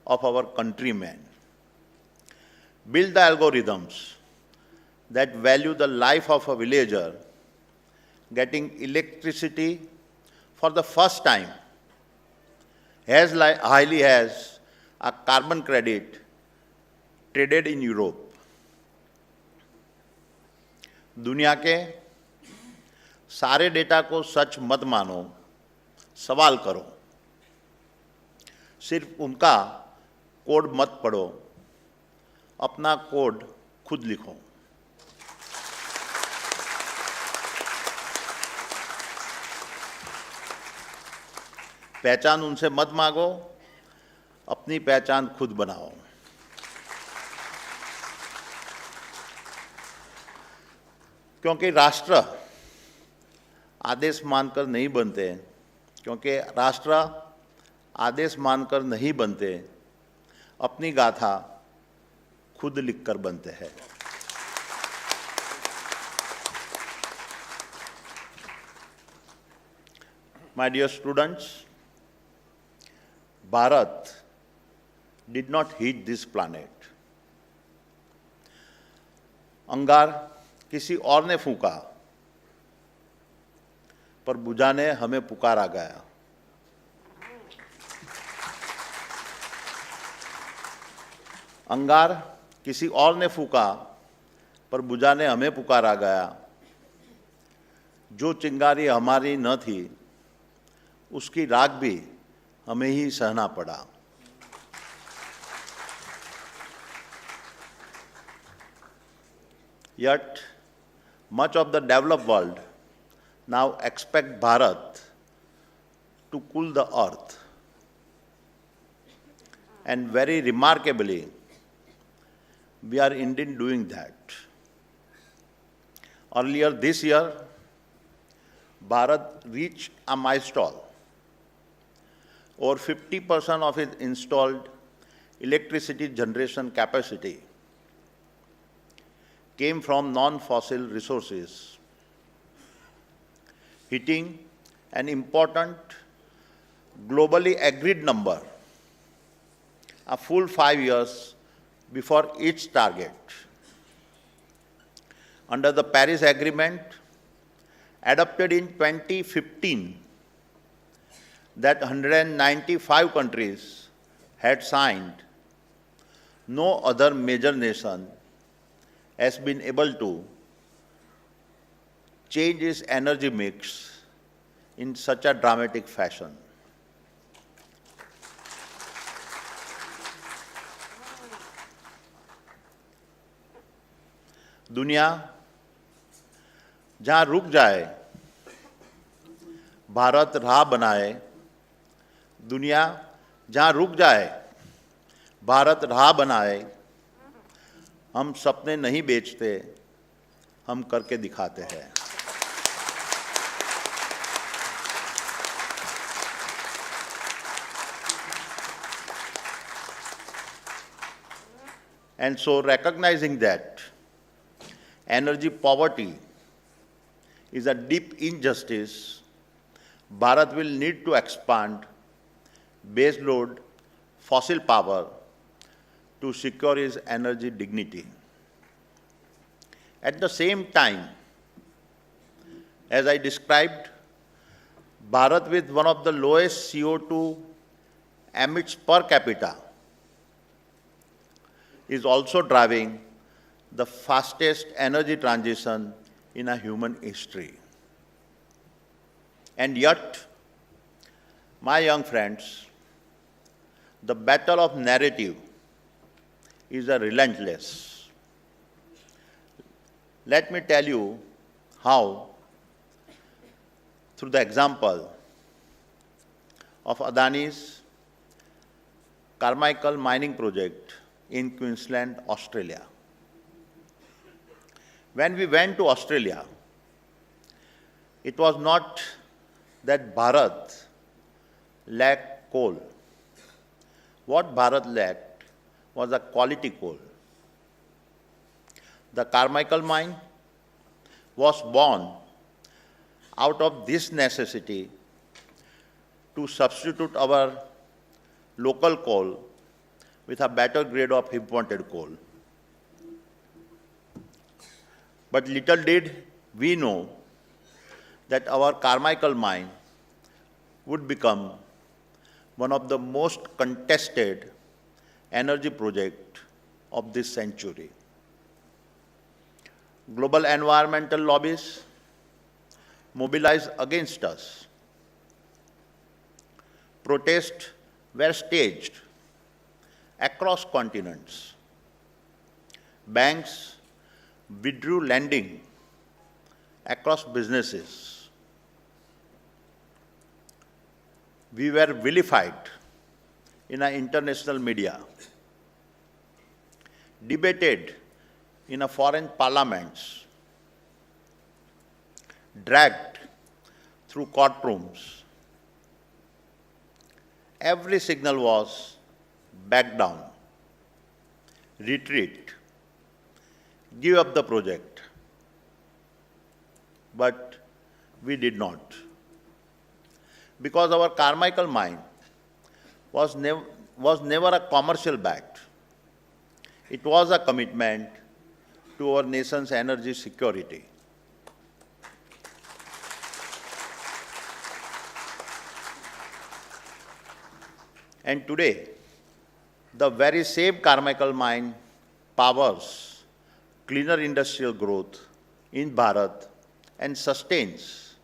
of our countrymen. Build the algorithms that value the life of a villager getting electricity for the first time as highly as a carbon credit traded in Europe. दुनिया के सारे data को सच मत मानो, सवाल करो, सिर्फ उनका कोड मत पढ़ो, अपना कोड खुद लिखो। पहचान उनसे मत मांगो, अपनी पहचान खुद बनाओ। क्योंकि राष्ट्र आदेश मानकर नहीं बनते, क्योंकि राष्ट्र आदेश मानकर नहीं बनते, अपनी गाथा खुद लिखकर बनते हैं। My dear students, Bharat did not hit this planet. अंगार किसी और ने फूंका, पर बुझाने हमें पुकारा गया। अंगार किसी और ने फूंका, पर बुझाने हमें पुकारा गया। जो चिंगारी हमारी न थी, उसकी राख भी हमें ही सहना पड़ा। Yet, much of the developed world now expect Bharat to cool the earth. And very remarkably, we are indeed doing that. Earlier this year, Bharat reached a milestone. Over 50% of its installed electricity generation capacity came from non-fossil resources, hitting an important globally agreed number a full 5 years before its target. Under the Paris Agreement, adopted in 2015, that 195 countries had signed, no other major nation has been able to change its energy mix in such a dramatic fashion. दुनिया जहाँ रुक जाए, भारत राह बनाए। दुनिया जहाँ रुक जाए, भारत राह बनाए। हम सपने नहीं बेचते, हम करके दिखाते हैं। And so, recognizing that energy poverty is a deep injustice, Bharat will need to expand baseload fossil power to secure its energy dignity. At the same time, as I described, Bharat, with one of the lowest CO2 emits per capita, is also driving the fastest energy transition in a human history. And yet, my young friends, the battle of narrative is a relentless. Let me tell you how, through the example of Adani's Carmichael mining project in Queensland, Australia. When we went to Australia, it was not that Bharat lacked coal. What Bharat lacked was a quality coal. The Carmichael mine was born out of this necessity to substitute our local coal with a better grade of imported coal. But little did we know that our Carmichael mine would become one of the most contested energy projects of this century. Global environmental lobbies mobilized against us. Protests were staged across continents. Banks withdrew lending across businesses. We were vilified in our international media, debated in a foreign parliaments, dragged through courtrooms. Every signal was back down, retreat, give up the project. But we did not. Because our Carmichael mine was never a commercial bet. It was a commitment to our nation's energy security. And today, the very same Carmichael mine powers cleaner industrial growth in Bharat and sustains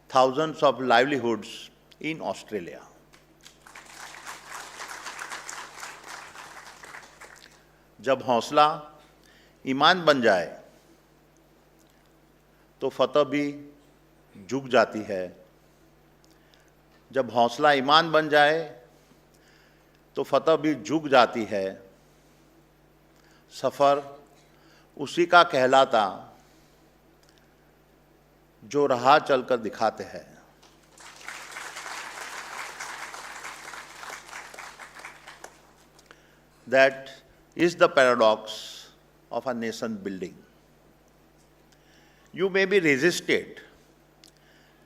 thousands of livelihoods in Australia. जब हौसला ईमान बन जाए तो फतह भी झुक जाती है। जब हौसला ईमान बन जाए तो फतह भी झुक जाती है। सफ़र उसी का कहलाता जो राह चलकर दिखाते हैं। That is the paradox of a nation building. You may be resisted,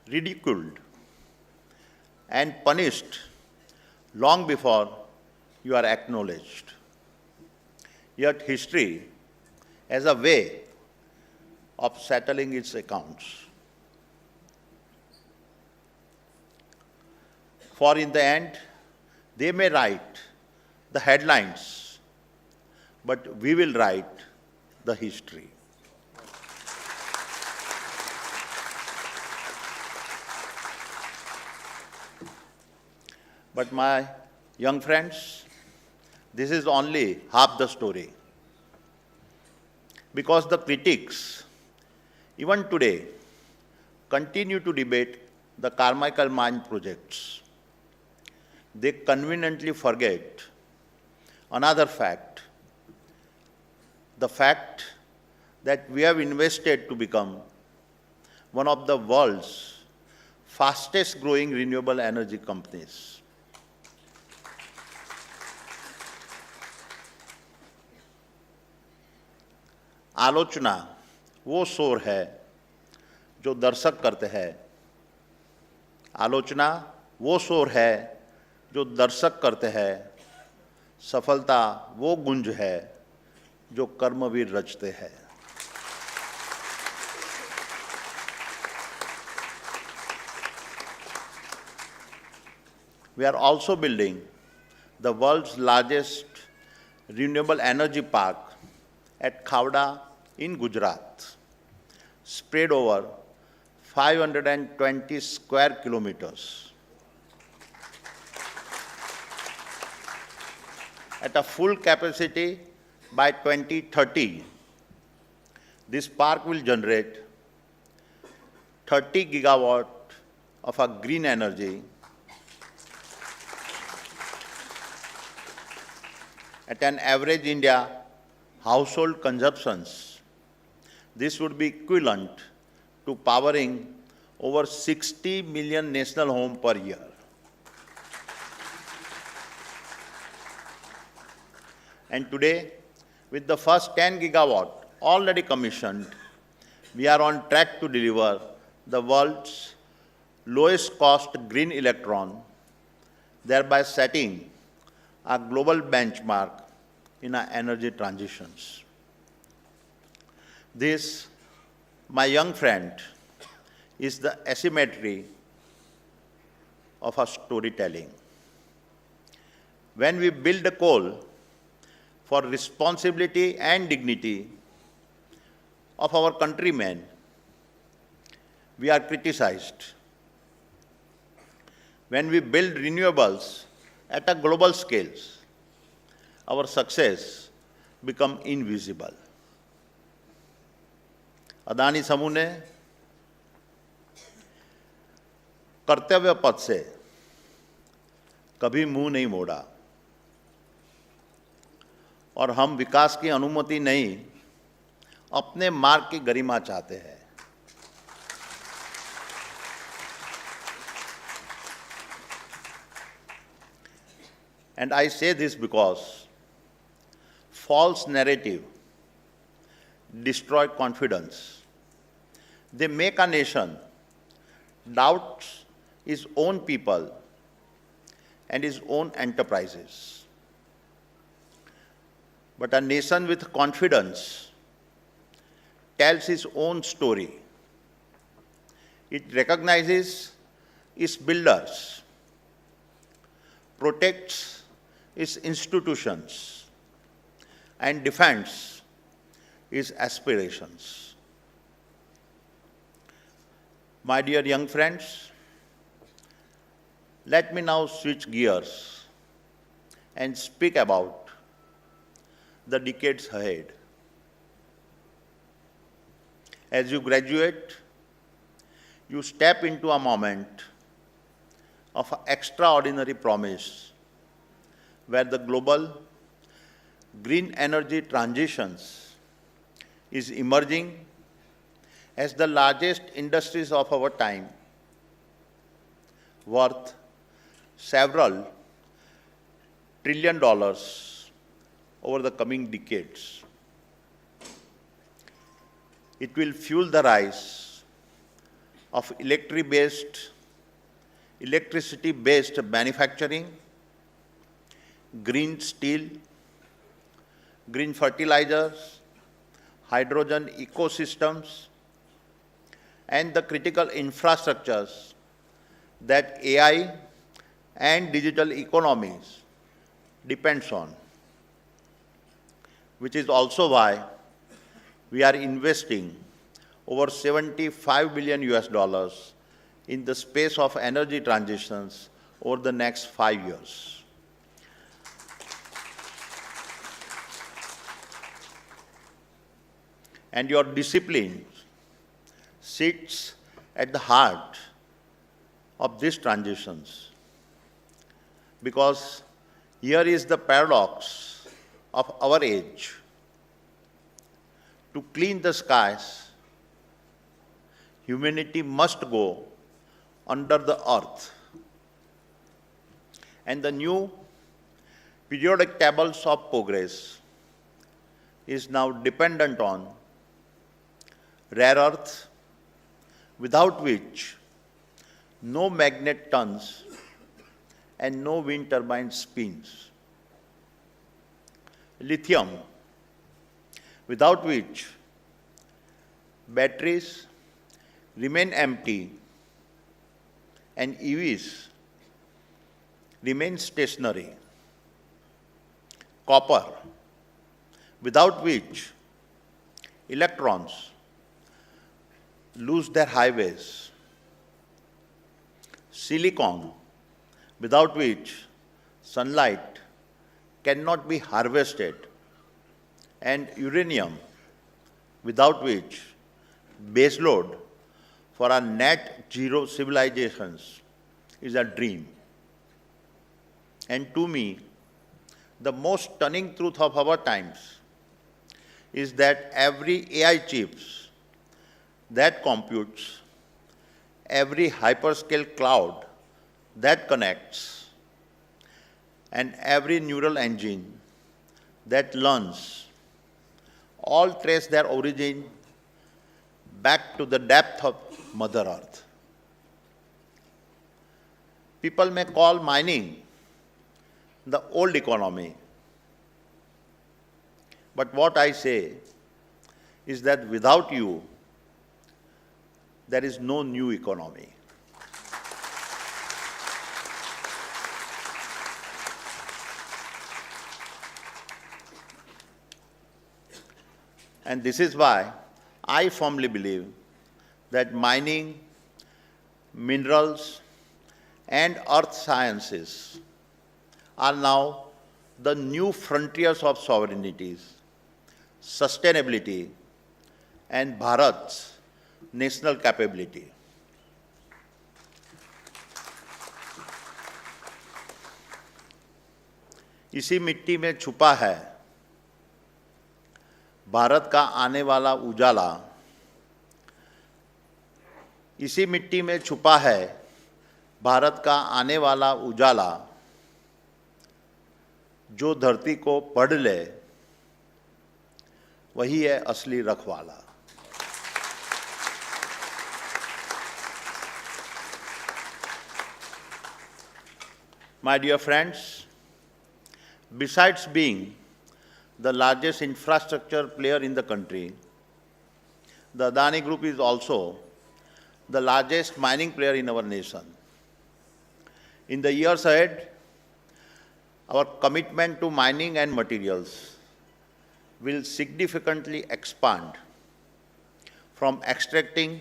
ridiculed, and punished long before you are acknowledged. Yet history has a way of settling its accounts. For in the end, they may write the headlines, but we will write the history. But my young friends, this is only half the story. Because the critics, even today, continue to debate the Carmichael mine projects. They conveniently forget another fact, the fact that we have invested to become one of the world's fastest growing renewable energy companies. आलोचना वो शोर है जो दर्शक करते हैं। आलोचना वो शोर है जो दर्शक करते हैं। सफलता वो गुंज है जो कर्मवीर रचते हैं। We are also building the world's largest renewable energy park at Khavda in Gujarat, spread over 520 square kilometers. At a full capacity by 2030, this park will generate 30 gigawatt of a green energy at an average India household consumptions. This would be equivalent to powering over 60 million national homes per year. And today, with the first 10 gigawatt already commissioned, we are on track to deliver the world's lowest cost green electron, thereby setting a global benchmark in our energy transitions. This, my young friend, is the asymmetry of our storytelling. When we build a coal for responsibility and dignity of our countrymen, we are criticized. When we build renewables at a global scale, our success becomes invisible. Adani समूह ने कर्तव्य पथ से कभी मुंह नहीं मोड़ा और हम विकास की अनुमति नहीं, अपने मार्ग की गरिमा चाहते हैं। And I say this because false narrative destroy confidence. They make a nation doubt its own people and its own enterprises. But a nation with confidence tells its own story. It recognizes its builders, protects its institutions, and defends its aspirations. My dear young friends, let me now switch gears and speak about the decades ahead. As you graduate, you step into a moment of extraordinary promise where the global green energy transitions is emerging as the largest industries of our time, worth several $trillion over the coming decades. It will fuel the rise of electricity-based manufacturing, green steel, green fertilizers, hydrogen ecosystems, and the critical infrastructures that AI and digital economies depends on, which is also why we are investing over $75 billion in the space of energy transitions over the next 5 years. And your discipline sits at the heart of these transitions, because here is the paradox of our age. To clean the skies, humanity must go under the earth. And the new periodic tables of progress is now dependent on rare earth, without which no magnet turns and no wind turbine spins. Lithium, without which batteries remain empty and EVs remain stationary. Copper, without which electrons lose their highways. Silicon, without which sunlight cannot be harvested. And uranium, without which baseload for our net zero civilizations is a dream. And to me, the most stunning truth of our times is that every AI chips that computes, every hyperscale cloud that connects, and every neural engine that learns all trace their origin back to the depth of Mother Earth. People may call mining the old economy, But what I say is that without you, there is no new economy. And this is why I firmly believe that mining, minerals, and earth sciences are now the new frontiers of sovereignties, sustainability, and Bharat's national capability. इसी मिट्टी में छुपा है भारत का आने वाला उजाला। इसी मिट्टी में छुपा है भारत का आने वाला उजाला, जो धरती को पढ़ ले वही है असली रखवाला। My dear friends, besides being the largest infrastructure player in the country, the Adani Group is also the largest mining player in our nation. In the years ahead, our commitment to mining and materials will significantly expand, from extracting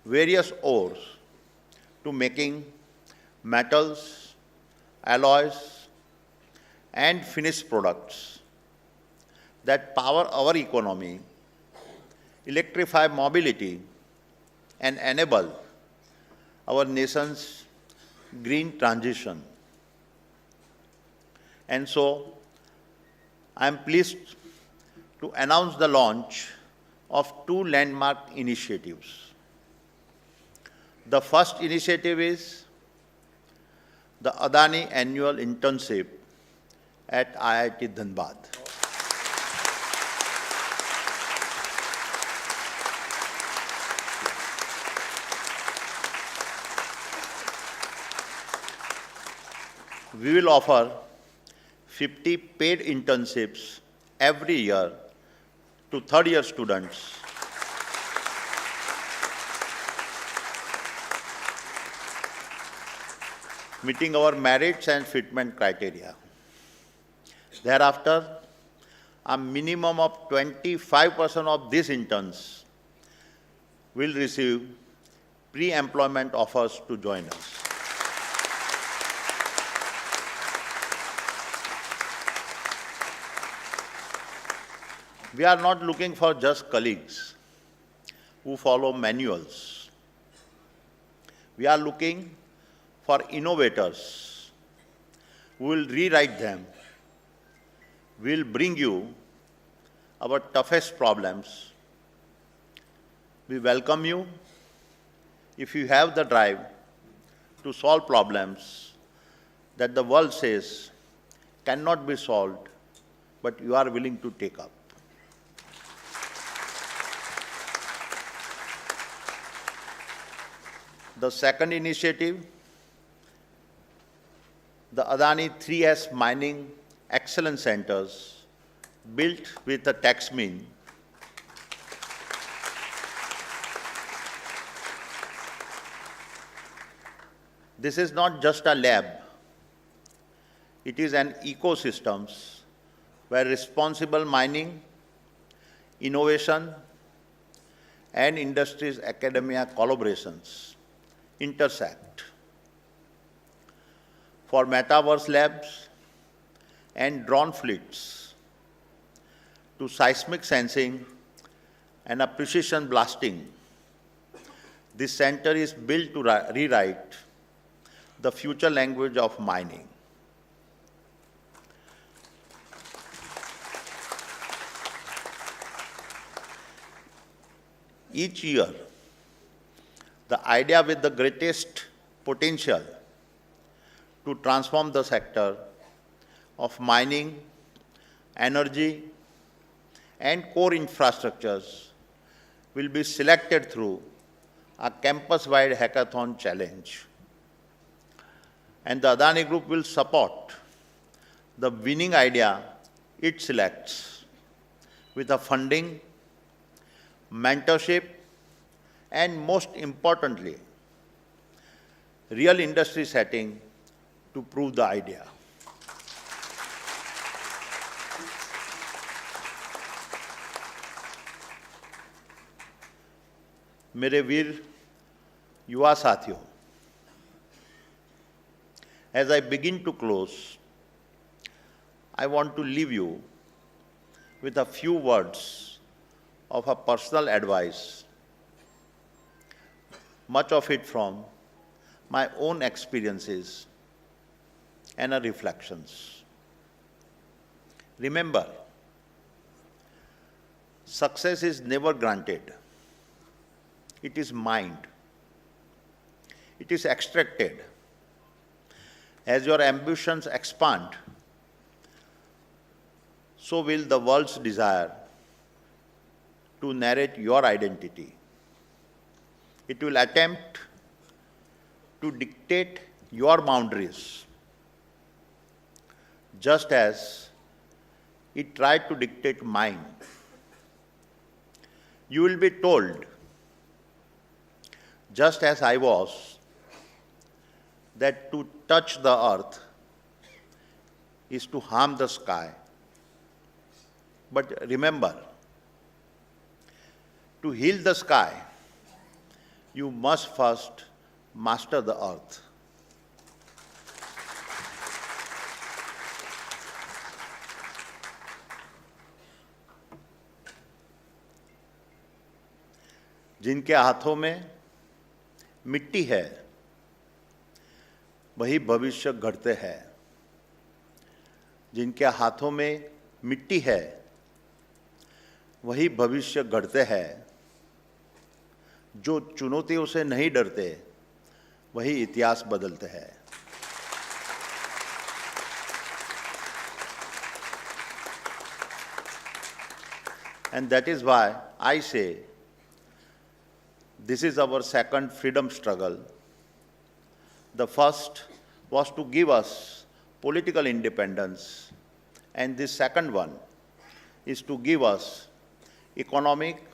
various ores to making metals, alloys, and finished products that power our economy, electrify mobility, and enable our nation's green transition. And so, I am pleased to announce the launch of two landmark initiatives. The first initiative is the Adani Annual Internship at IIT Dhanbad. We will offer 50 paid internships every year to third-year students meeting our merits and fitment criteria. Thereafter, a minimum of 25% of these interns will receive pre-employment offers to join us. We are not looking for just colleagues who follow manuals. We are looking for innovators who will rewrite them. We will bring you our toughest problems. We welcome you if you have the drive to solve problems that the world says cannot be solved, but you are willing to take up. The second initiative, the Adani 3S Mining Excellence Centers, built with a tax mean, this is not just a lab, it is an ecosystem where responsible mining, innovation, and industries academia collaborations intersect. For metaverse labs and drone fleets, to seismic sensing and a precision blasting, this center is built to rewrite the future language of mining. Each year, the idea with the greatest potential to transform the sector of mining, energy, and core infrastructures will be selected through a campus-wide hackathon challenge. And the Adani Group will support the winning idea it selects with a funding, mentorship, and most importantly, real industry setting to prove the idea. मेरे वीर युवा साथियों, as I begin to close, I want to leave you with a few words of a personal advice, much of it from my own experiences and reflections. Remember, success is never granted. It is mined. It is extracted. As your ambitions expand, so will the world's desire to narrate your identity. It will attempt to dictate your boundaries, just as it tried to dictate mine. You will be told, just as I was, that to touch the earth is to harm the sky. But remember, to heal the sky, you must first master the earth. जिनके हाथों में मिट्टी है, वही भविष्य गढ़ते हैं। जिनके हाथों में मिट्टी है, वही भविष्य गढ़ते हैं। जो चुनौतियों से नहीं डरते, वही इतिहास बदलते हैं। And that is why I say, this is our second freedom struggle. The first was to give us political independence, and the second one is to give us economic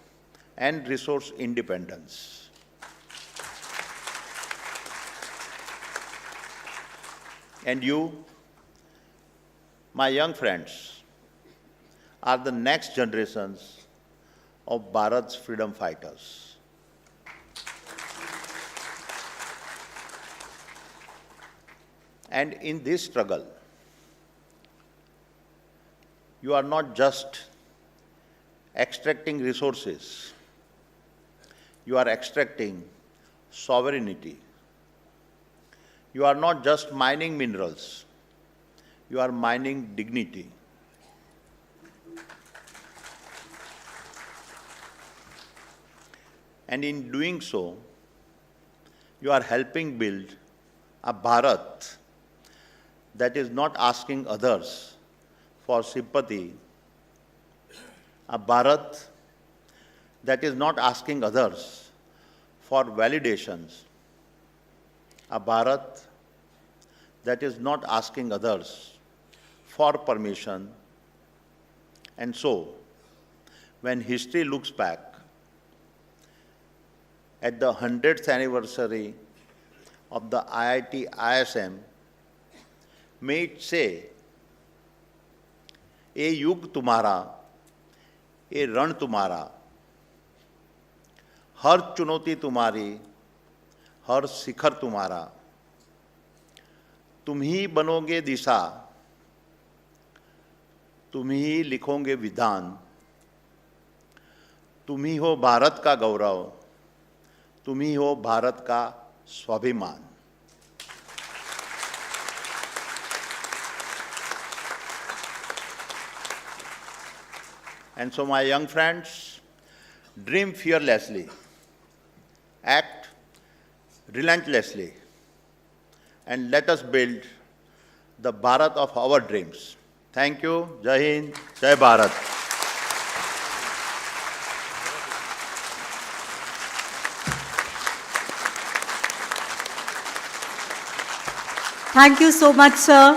and resource independence. And you, my young friends, are the next generations of Bharat's freedom fighters. And in this struggle, you are not just extracting resources, you are extracting sovereignty. You are not just mining minerals, you are mining dignity. And in doing so, you are helping build a Bharat that is not asking others for sympathy, a Bharat that is not asking others for validations, a Bharat that is not asking others for permission. And so, when history looks back at the 100th anniversary of the IIT ISM, may it say, ये युग तुम्हारा, ये रण तुम्हारा, हर चुनौती तुम्हारी, हर शिखर तुम्हारा, तुम ही बनोगे दिशा, तुम ही लिखोगे विधान, तुम ही हो भारत का गौरव, तुम ही हो भारत का स्वाभिमान। And so, my young friends, dream fearlessly, act relentlessly, and let us build the Bharat of our dreams. Thank you. Jai Hind, Jai Bharat. Thank you so much, sir.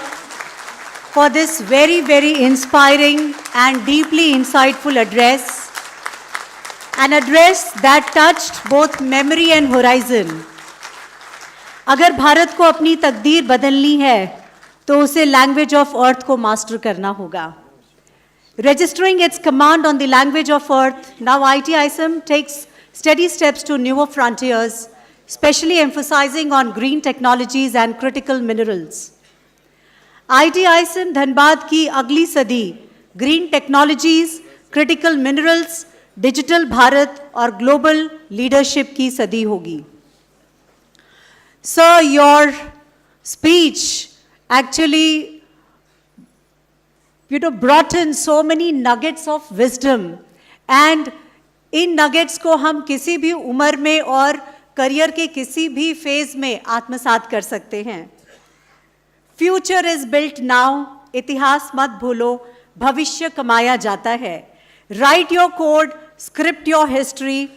for this very, very inspiring and deeply insightful address. An address that touched both memory and horizon. अगर भारत को अपनी तकदीर बदलनी है तो उसे language of earth को master करना होगा. Registering its command on the language of earth, now IIT ISM takes steady steps to newer frontiers, especially emphasizing on green technologies and critical minerals. IIT ISM Dhanbad की अगली सदी green technologies, critical minerals, digital Bharat और global leadership की सदी होगी. Sir, your speech actually brought in so many nuggets of wisdom, and in nuggets को हम किसी भी उम्र में और करियर के किसी भी फेज में आत्मसात कर सकते हैं. फ्यूचर इज बिल्ट नाउ, इतिहास मत भूलो, भविष्य कमाया जाता है. Right your code, script your history,